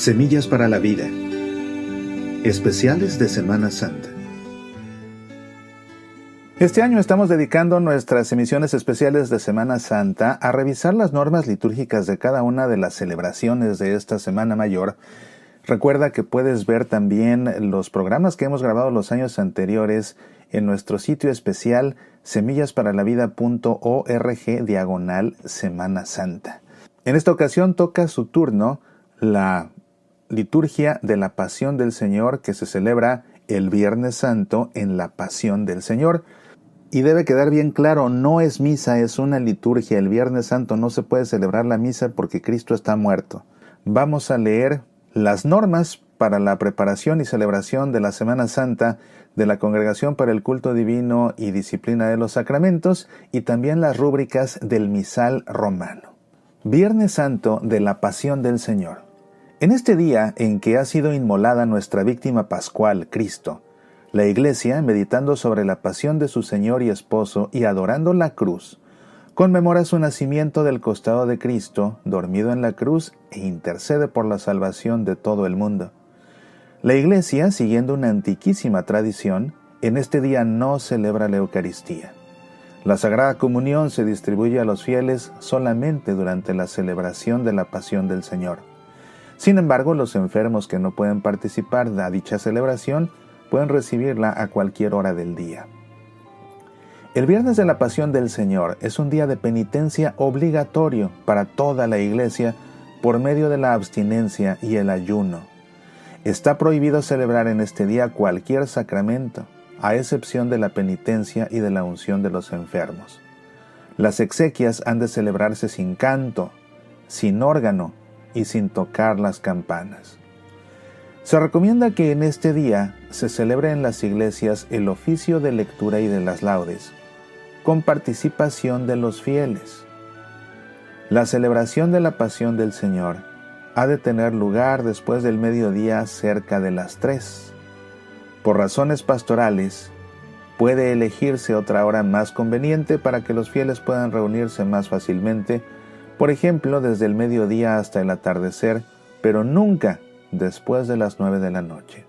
Semillas para la vida. Especiales de Semana Santa. Este año estamos dedicando nuestras emisiones especiales de Semana Santa a revisar las normas litúrgicas de cada una de las celebraciones de esta Semana Mayor. Recuerda que puedes ver también los programas que hemos grabado los años anteriores en nuestro sitio especial semillasparalavida.org/Semana Santa. En esta ocasión toca su turno la liturgia de la Pasión del Señor, que se celebra el Viernes Santo en la Pasión del Señor. Y debe quedar bien claro, no es misa, es una liturgia. El Viernes Santo no se puede celebrar la misa porque Cristo está muerto. Vamos a leer las normas para la preparación y celebración de la Semana Santa de la Congregación para el Culto Divino y Disciplina de los Sacramentos y también las rúbricas del Misal Romano. Viernes Santo de la Pasión del Señor. En este día en que ha sido inmolada nuestra víctima pascual, Cristo, la Iglesia, meditando sobre la pasión de su Señor y Esposo y adorando la cruz, conmemora su nacimiento del costado de Cristo, dormido en la cruz, e intercede por la salvación de todo el mundo. La Iglesia, siguiendo una antiquísima tradición, en este día no celebra la Eucaristía. La Sagrada Comunión se distribuye a los fieles solamente durante la celebración de la Pasión del Señor. Sin embargo, los enfermos que no pueden participar de dicha celebración pueden recibirla a cualquier hora del día. El Viernes de la Pasión del Señor es un día de penitencia obligatorio para toda la Iglesia por medio de la abstinencia y el ayuno. Está prohibido celebrar en este día cualquier sacramento, a excepción de la penitencia y de la unción de los enfermos. Las exequias han de celebrarse sin canto, sin órgano y sin tocar las campanas. Se recomienda que en este día se celebre en las iglesias el oficio de lectura y de las laudes, con participación de los fieles. La celebración de la Pasión del Señor ha de tener lugar después del mediodía cerca de las 3. Por razones pastorales, puede elegirse otra hora más conveniente para que los fieles puedan reunirse más fácilmente, por ejemplo, desde el mediodía hasta el atardecer, pero nunca después de las 9 de la noche.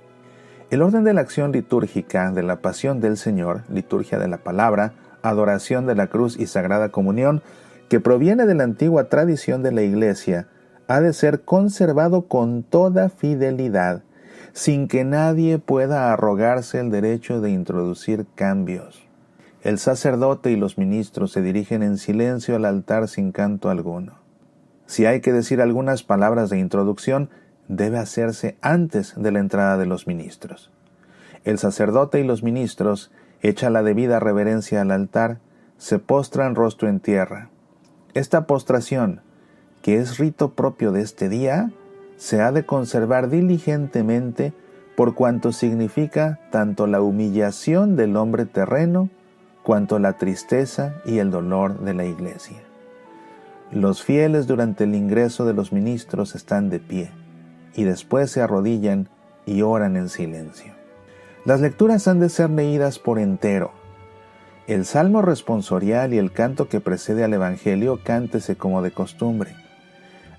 El orden de la acción litúrgica de la Pasión del Señor, liturgia de la palabra, adoración de la cruz y sagrada comunión, que proviene de la antigua tradición de la Iglesia, ha de ser conservado con toda fidelidad, sin que nadie pueda arrogarse el derecho de introducir cambios. El sacerdote y los ministros se dirigen en silencio al altar sin canto alguno. Si hay que decir algunas palabras de introducción, debe hacerse antes de la entrada de los ministros. El sacerdote y los ministros echan la debida reverencia al altar, se postran rostro en tierra. Esta postración, que es rito propio de este día, se ha de conservar diligentemente por cuanto significa tanto la humillación del hombre terreno cuanto la tristeza y el dolor de la Iglesia. Los fieles durante el ingreso de los ministros están de pie y después se arrodillan y oran en silencio. Las lecturas han de ser leídas por entero. El salmo responsorial y el canto que precede al Evangelio cántese como de costumbre.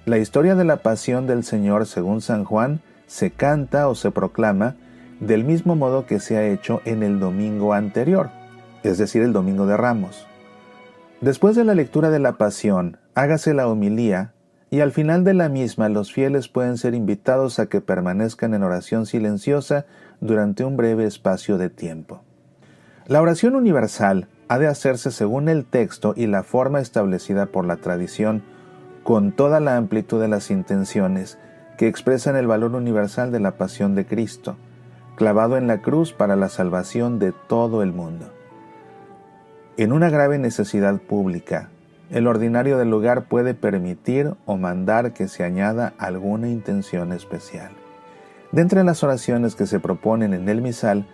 La historia de la Pasión del Señor según San Juan se canta o se proclama del mismo modo que se ha hecho en el domingo anterior, es decir, el Domingo de Ramos. Después de la lectura de la Pasión, hágase la homilía y al final de la misma los fieles pueden ser invitados a que permanezcan en oración silenciosa durante un breve espacio de tiempo. La oración universal ha de hacerse según el texto y la forma establecida por la tradición, con toda la amplitud de las intenciones que expresan el valor universal de la Pasión de Cristo, clavado en la cruz para la salvación de todo el mundo. En una grave necesidad pública, el ordinario del lugar puede permitir o mandar que se añada alguna intención especial. De entre las oraciones que se proponen en el misal,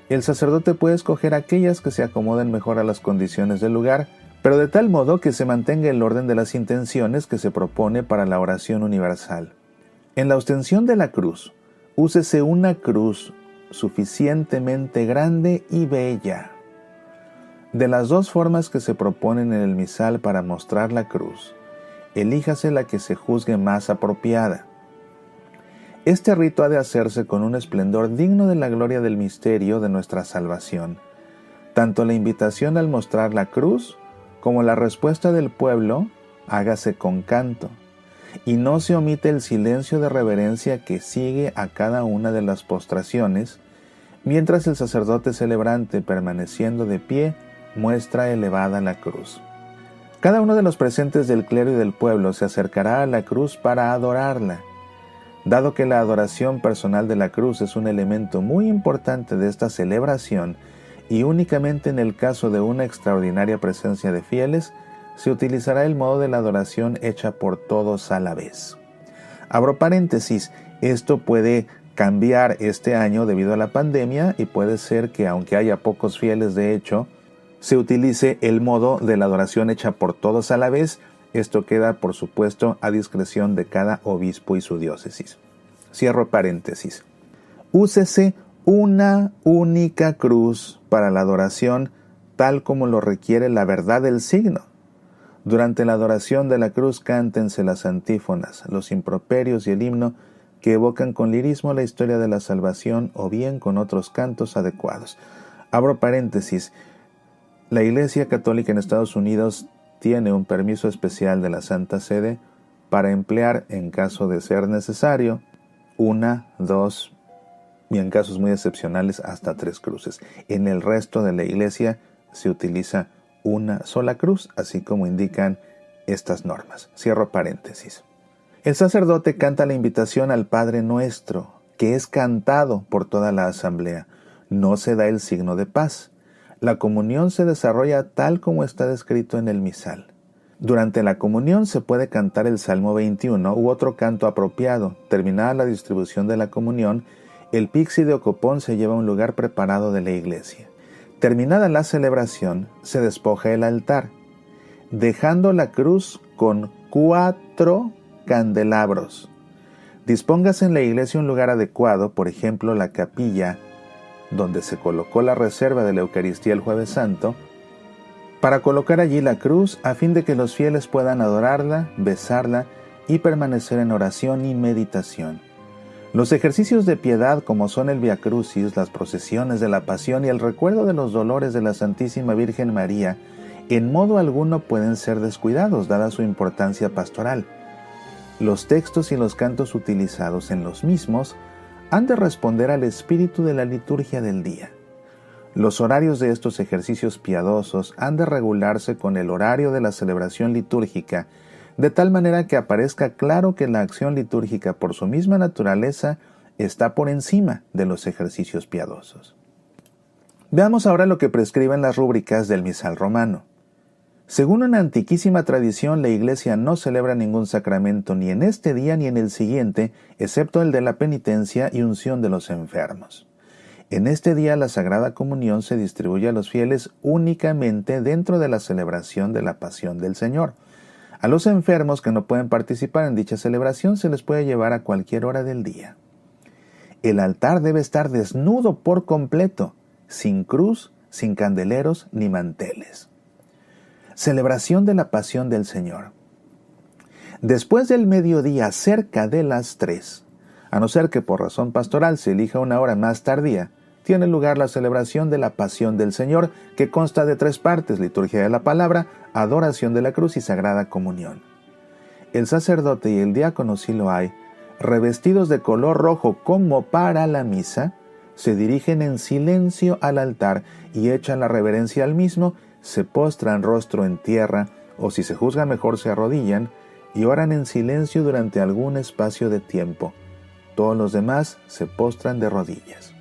el sacerdote puede escoger aquellas que se acomoden mejor a las condiciones del lugar, pero de tal modo que se mantenga el orden de las intenciones que se propone para la oración universal. En la ostensión de la cruz, úsese una cruz suficientemente grande y bella. De las dos formas que se proponen en el misal para mostrar la cruz, elíjase la que se juzgue más apropiada. Este rito ha de hacerse con un esplendor digno de la gloria del misterio de nuestra salvación. Tanto la invitación al mostrar la cruz como la respuesta del pueblo, hágase con canto. Y no se omite el silencio de reverencia que sigue a cada una de las postraciones, mientras el sacerdote celebrante, permaneciendo de pie, muestra elevada la cruz. Cada uno de los presentes del clero y del pueblo se acercará a la cruz para adorarla. Dado que la adoración personal de la cruz es un elemento muy importante de esta celebración, y únicamente en el caso de una extraordinaria presencia de fieles, se utilizará el modo de la adoración hecha por todos a la vez. Abro paréntesis, esto puede cambiar este año debido a la pandemia y puede ser que aunque haya pocos fieles de hecho, se utilice el modo de la adoración hecha por todos a la vez. Esto queda, por supuesto, a discreción de cada obispo y su diócesis. Cierro paréntesis. Úsese una única cruz para la adoración, tal como lo requiere la verdad del signo. Durante la adoración de la cruz cántense las antífonas, los improperios y el himno que evocan con lirismo la historia de la salvación o bien con otros cantos adecuados. Abro paréntesis. La Iglesia Católica en Estados Unidos tiene un permiso especial de la Santa Sede para emplear, en caso de ser necesario, 1, 2 y en casos muy excepcionales hasta 3 cruces. En el resto de la Iglesia se utiliza una sola cruz, así como indican estas normas. Cierro paréntesis. El sacerdote canta la invitación al Padre Nuestro, que es cantado por toda la asamblea. No se da el signo de paz. La comunión se desarrolla tal como está descrito en el misal. Durante la comunión se puede cantar el Salmo 21 u otro canto apropiado. Terminada la distribución de la comunión, el pixi de Ocopón se lleva a un lugar preparado de la iglesia. Terminada la celebración, se despoja el altar, dejando la cruz con 4 candelabros. Dispóngase en la iglesia un lugar adecuado, por ejemplo la capilla, donde se colocó la reserva de la Eucaristía el Jueves Santo, para colocar allí la cruz a fin de que los fieles puedan adorarla, besarla y permanecer en oración y meditación. Los ejercicios de piedad como son el Via Crucis, las procesiones de la Pasión y el recuerdo de los dolores de la Santísima Virgen María, en modo alguno pueden ser descuidados dada su importancia pastoral. Los textos y los cantos utilizados en los mismos han de responder al espíritu de la liturgia del día. Los horarios de estos ejercicios piadosos han de regularse con el horario de la celebración litúrgica, de tal manera que aparezca claro que la acción litúrgica por su misma naturaleza está por encima de los ejercicios piadosos. Veamos ahora lo que prescriben las rúbricas del misal romano. Según una antiquísima tradición, la Iglesia no celebra ningún sacramento ni en este día ni en el siguiente, excepto el de la penitencia y unción de los enfermos. En este día la Sagrada Comunión se distribuye a los fieles únicamente dentro de la celebración de la Pasión del Señor. A los enfermos que no pueden participar en dicha celebración se les puede llevar a cualquier hora del día. El altar debe estar desnudo por completo, sin cruz, sin candeleros ni manteles. Celebración de la Pasión del Señor. Después del mediodía, cerca de las 3, a no ser que por razón pastoral se elija una hora más tardía, tiene lugar la celebración de la Pasión del Señor, que consta de 3 partes: liturgia de la palabra, adoración de la cruz y sagrada comunión. El sacerdote y el diácono, si lo hay, revestidos de color rojo como para la misa, se dirigen en silencio al altar y echan la reverencia al mismo, se postran rostro en tierra, o si se juzga mejor se arrodillan, y oran en silencio durante algún espacio de tiempo. Todos los demás se postran de rodillas.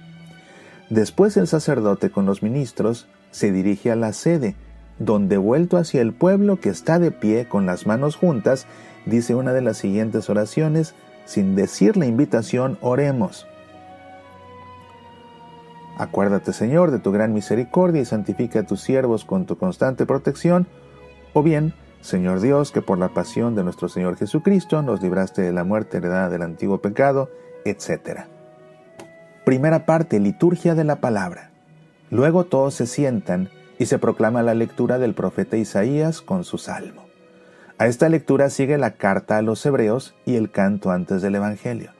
Después el sacerdote con los ministros se dirige a la sede, donde vuelto hacia el pueblo que está de pie con las manos juntas, dice una de las siguientes oraciones. Sin decir la invitación, oremos. Acuérdate, Señor, de tu gran misericordia y santifica a tus siervos con tu constante protección. O bien, Señor Dios, que por la pasión de nuestro Señor Jesucristo nos libraste de la muerte heredada del antiguo pecado, etc. Primera parte, liturgia de la palabra. Luego todos se sientan y se proclama la lectura del profeta Isaías con su salmo. A esta lectura sigue la carta a los hebreos y el canto antes del Evangelio.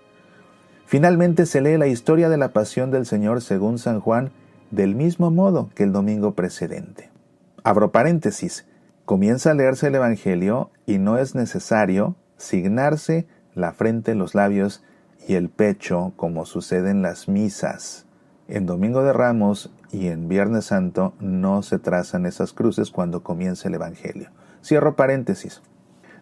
Finalmente se lee la historia de la pasión del Señor según San Juan del mismo modo que el domingo precedente. Abro paréntesis. Comienza a leerse el Evangelio y no es necesario signarse la frente, los labios y el pecho como sucede en las misas. En Domingo de Ramos y en Viernes Santo no se trazan esas cruces cuando comienza el Evangelio. Cierro paréntesis.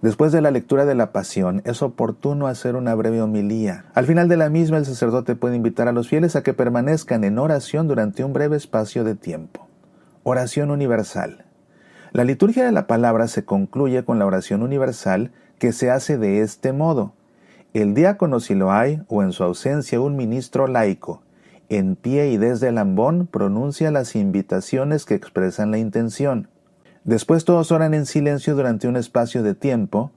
Después de la lectura de la Pasión, es oportuno hacer una breve homilía. Al final de la misma, el sacerdote puede invitar a los fieles a que permanezcan en oración durante un breve espacio de tiempo. Oración universal. La liturgia de la palabra se concluye con la oración universal que se hace de este modo. El diácono, si lo hay, o en su ausencia un ministro laico, en pie y desde el ambón, pronuncia las invitaciones que expresan la intención. Después todos oran en silencio durante un espacio de tiempo,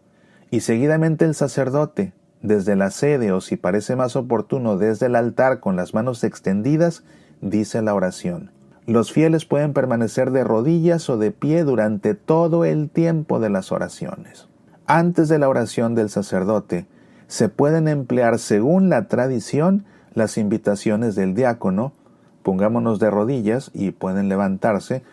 y seguidamente el sacerdote, desde la sede o si parece más oportuno desde el altar con las manos extendidas, dice la oración. Los fieles pueden permanecer de rodillas o de pie durante todo el tiempo de las oraciones. Antes de la oración del sacerdote, se pueden emplear según la tradición las invitaciones del diácono, pongámonos de rodillas y pueden levantarse,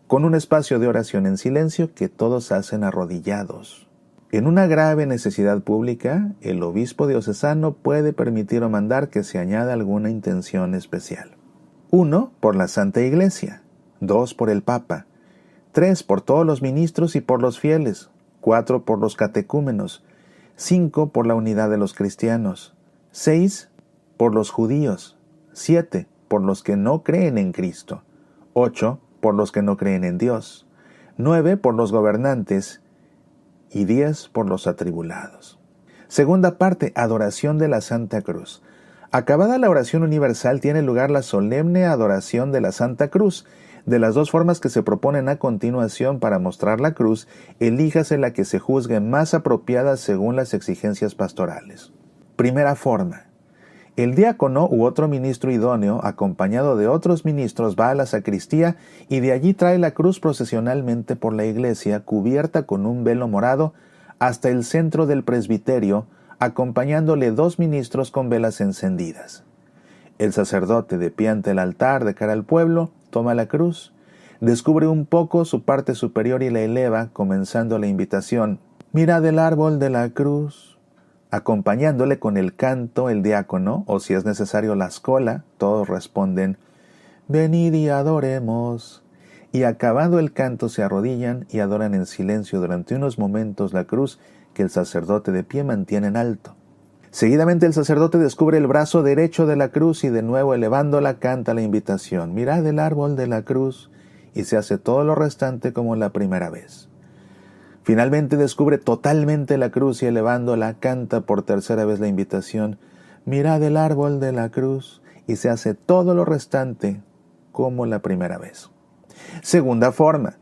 con un espacio de oración en silencio que todos hacen arrodillados. En una grave necesidad pública, el obispo diocesano puede permitir o mandar que se añada alguna intención especial. 1. Por la Santa Iglesia. 2. Por el Papa. 3. Por todos los ministros y por los fieles. 4. Por los catecúmenos. 5. Por la unidad de los cristianos. 6. Por los judíos. 7. Por los que no creen en Cristo. 8. Por los que no creen en Dios. 9. Por los gobernantes. Y 10. Por los atribulados. Segunda parte, adoración de la Santa Cruz. Acabada la oración universal, tiene lugar la solemne adoración de la Santa Cruz. De las dos formas que se proponen a continuación para mostrar la cruz, elíjase la que se juzgue más apropiada según las exigencias pastorales. Primera forma. El diácono u otro ministro idóneo, acompañado de otros ministros, va a la sacristía y de allí trae la cruz procesionalmente por la iglesia, cubierta con un velo morado, hasta el centro del presbiterio, acompañándole 2 ministros con velas encendidas. El sacerdote, de pie ante el altar de cara al pueblo, toma la cruz, descubre un poco su parte superior y la eleva, comenzando la invitación: «Mirad el árbol de la cruz». Acompañándole con el canto el diácono, o si es necesario la escola, todos responden: «Venid y adoremos». Y acabado el canto se arrodillan y adoran en silencio durante unos momentos la cruz que el sacerdote de pie mantiene en alto. Seguidamente el sacerdote descubre el brazo derecho de la cruz y de nuevo elevándola canta la invitación: «Mirad el árbol de la cruz», y se hace todo lo restante como la primera vez. Finalmente descubre totalmente la cruz y elevándola canta por tercera vez la invitación: «Mirad el árbol de la cruz», y se hace todo lo restante como la primera vez. Segunda forma.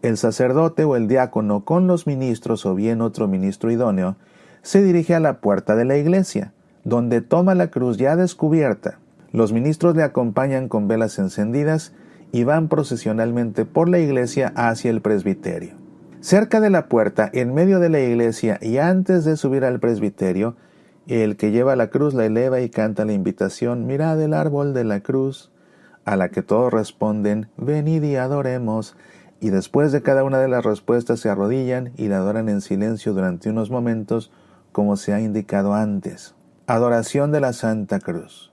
El sacerdote o el diácono con los ministros o bien otro ministro idóneo se dirige a la puerta de la iglesia, donde toma la cruz ya descubierta. Los ministros le acompañan con velas encendidas y van procesionalmente por la iglesia hacia el presbiterio. Cerca de la puerta, en medio de la iglesia y antes de subir al presbiterio, el que lleva la cruz la eleva y canta la invitación: «Mirad el árbol de la cruz», a la que todos responden: «Venid y adoremos», y después de cada una de las respuestas se arrodillan y la adoran en silencio durante unos momentos, como se ha indicado antes. Adoración de la Santa Cruz.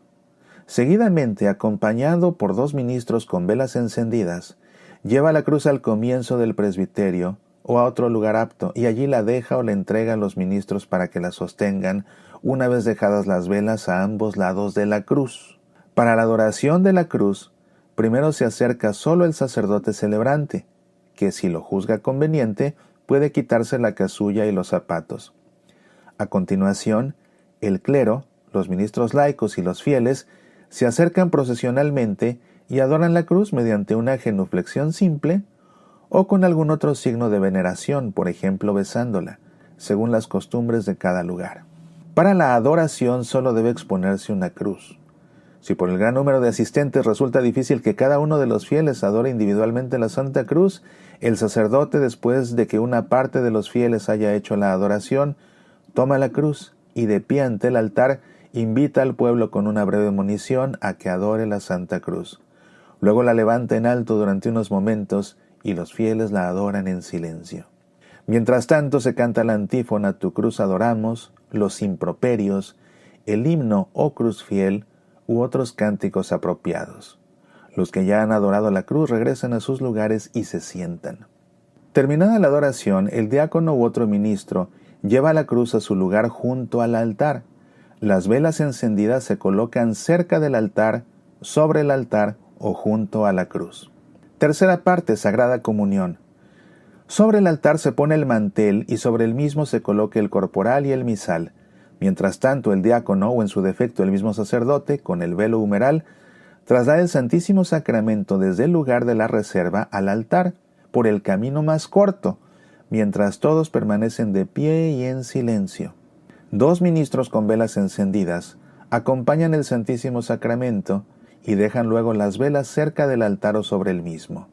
Seguidamente, acompañado por 2 ministros con velas encendidas, lleva la cruz al comienzo del presbiterio o a otro lugar apto, y allí la deja o la entrega a los ministros para que la sostengan una vez dejadas las velas a ambos lados de la cruz. Para la adoración de la cruz, primero se acerca solo el sacerdote celebrante, que si lo juzga conveniente, puede quitarse la casulla y los zapatos. A continuación, el clero, los ministros laicos y los fieles se acercan procesionalmente y adoran la cruz mediante una genuflexión simple o con algún otro signo de veneración, por ejemplo besándola, según las costumbres de cada lugar. Para la adoración solo debe exponerse una cruz. Si por el gran número de asistentes resulta difícil que cada uno de los fieles adore individualmente la Santa Cruz, el sacerdote, después de que una parte de los fieles haya hecho la adoración, toma la cruz y de pie ante el altar invita al pueblo con una breve monición a que adore la Santa Cruz. Luego la levanta en alto durante unos momentos y los fieles la adoran en silencio. Mientras tanto se canta la antífona Tu cruz adoramos, los improperios, el himno Oh cruz fiel u otros cánticos apropiados. Los que ya han adorado la cruz regresan a sus lugares y se sientan. Terminada la adoración, el diácono u otro ministro lleva la cruz a su lugar junto al altar. Las velas encendidas se colocan cerca del altar, sobre el altar o junto a la cruz. Tercera parte, Sagrada Comunión. Sobre el altar se pone el mantel y sobre el mismo se coloca el corporal y el misal. Mientras tanto, el diácono, o en su defecto el mismo sacerdote, con el velo humeral, traslada el Santísimo Sacramento desde el lugar de la reserva al altar, por el camino más corto, mientras todos permanecen de pie y en silencio. 2 ministros con velas encendidas acompañan el Santísimo Sacramento y dejan luego las velas cerca del altar o sobre el mismo.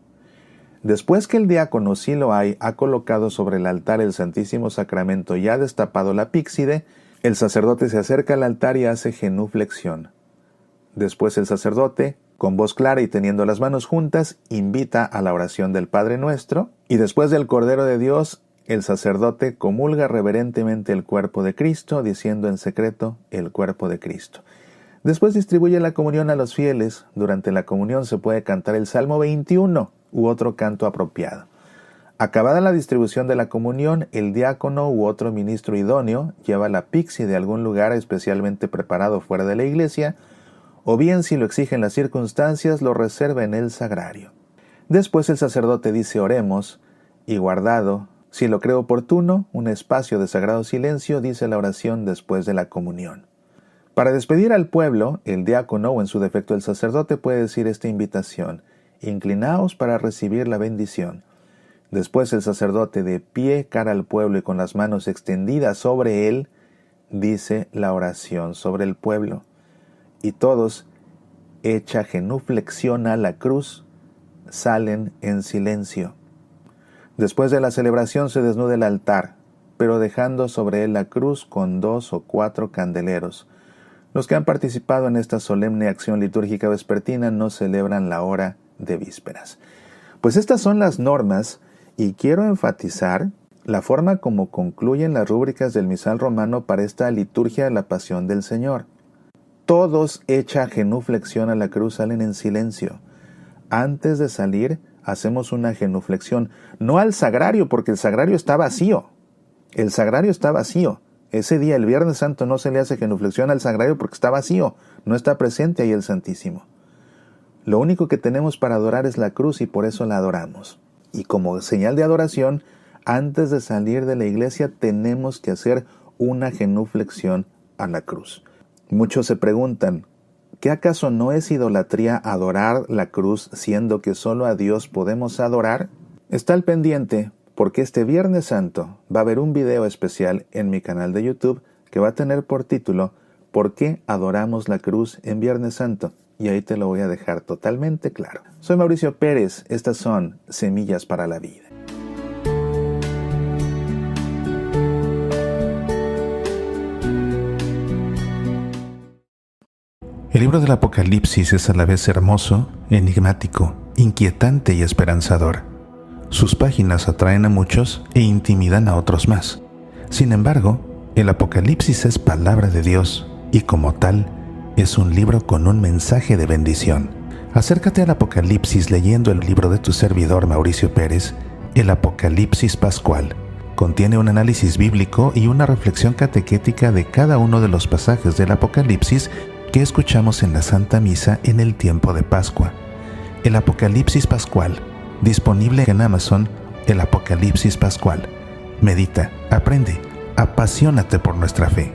Después que el diácono, si lo hay, ha colocado sobre el altar el Santísimo Sacramento y ha destapado la píxide, el sacerdote se acerca al altar y hace genuflexión. Después el sacerdote, con voz clara y teniendo las manos juntas, invita a la oración del Padre Nuestro, y después del Cordero de Dios, el sacerdote comulga reverentemente el cuerpo de Cristo, diciendo en secreto el cuerpo de Cristo. Después distribuye la comunión a los fieles. Durante la comunión se puede cantar el Salmo 21 u otro canto apropiado. Acabada la distribución de la comunión, el diácono u otro ministro idóneo lleva la pixie de algún lugar especialmente preparado fuera de la iglesia, o bien, si lo exigen las circunstancias, lo reserva en el sagrario. Después el sacerdote dice oremos, y guardado, si lo cree oportuno, un espacio de sagrado silencio, dice la oración después de la comunión. Para despedir al pueblo, el diácono, o en su defecto el sacerdote, puede decir esta invitación: inclinaos para recibir la bendición. Después el sacerdote, de pie cara al pueblo y con las manos extendidas sobre él, dice la oración sobre el pueblo. Y todos, hecha genuflexión a la cruz, salen en silencio. Después de la celebración se desnuda el altar, pero dejando sobre él la cruz con 2 o 4 candeleros. Los que han participado en esta solemne acción litúrgica vespertina no celebran la hora de vísperas. Pues estas son las normas, y quiero enfatizar la forma como concluyen las rúbricas del misal romano para esta liturgia de la Pasión del Señor. Todos, hecha genuflexión a la cruz, salen en silencio. Antes de salir, hacemos una genuflexión, no al sagrario, porque el sagrario está vacío. El sagrario está vacío. Ese día, el Viernes Santo, no se le hace genuflexión al sagrario porque está vacío, no está presente ahí el Santísimo. Lo único que tenemos para adorar es la cruz y por eso la adoramos. Y como señal de adoración, antes de salir de la iglesia tenemos que hacer una genuflexión a la cruz. Muchos se preguntan, ¿qué acaso no es idolatría adorar la cruz siendo que solo a Dios podemos adorar? Está al pendiente, porque este Viernes Santo va a haber un video especial en mi canal de YouTube que va a tener por título ¿Por qué adoramos la cruz en Viernes Santo? Y ahí te lo voy a dejar totalmente claro. Soy Mauricio Pérez, estas son Semillas para la Vida. El libro del Apocalipsis es a la vez hermoso, enigmático, inquietante y esperanzador. Sus páginas atraen a muchos e intimidan a otros más. Sin embargo, el Apocalipsis es palabra de Dios y como tal, es un libro con un mensaje de bendición. Acércate al Apocalipsis leyendo el libro de tu servidor Mauricio Pérez, el Apocalipsis Pascual. Contiene un análisis bíblico y una reflexión catequética de cada uno de los pasajes del Apocalipsis que escuchamos en la Santa Misa en el tiempo de Pascua. El Apocalipsis Pascual, disponible en Amazon, el Apocalipsis Pascual. Medita, aprende, apasionate por nuestra fe.